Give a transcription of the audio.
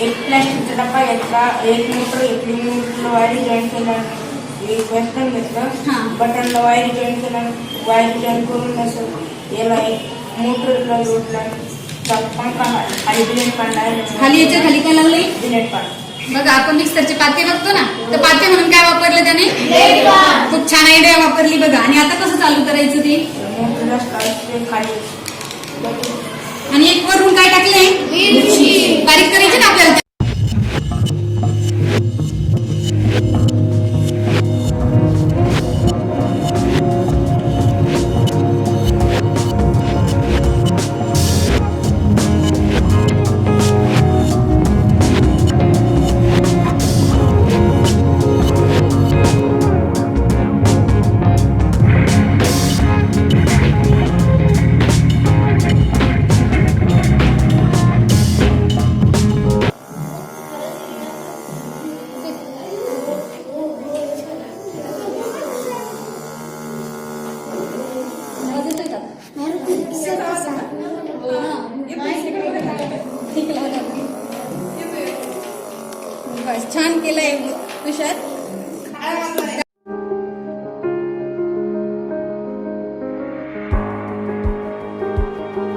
एक प्लॅस्टिकचा डब्बा घेतला, एक मोटर घेतली, मोटरला वायरी जॉईन केला, एक वेस्टर्न घेतलं, बटनला वायरी जॉईन केला, वायरी जॉईन करून असं याला एक मोटरला जोडला, पंखा खाली बिलेट पाडला. खाली याच्या खाली काय लागलंय? बिलेट पाड. बघा आपण मिक्सरचे पाते बघतो ना, तर पाते म्हणून काय वापरलं त्याने? खूप छान आयडिया वापरली बघा. आणि आता कसं चालू करायचं ते? मोटरला खाली आणि एक वरून काय टाकले? बारीक करायचे ना आपल्याला. छान केलंय तुषार.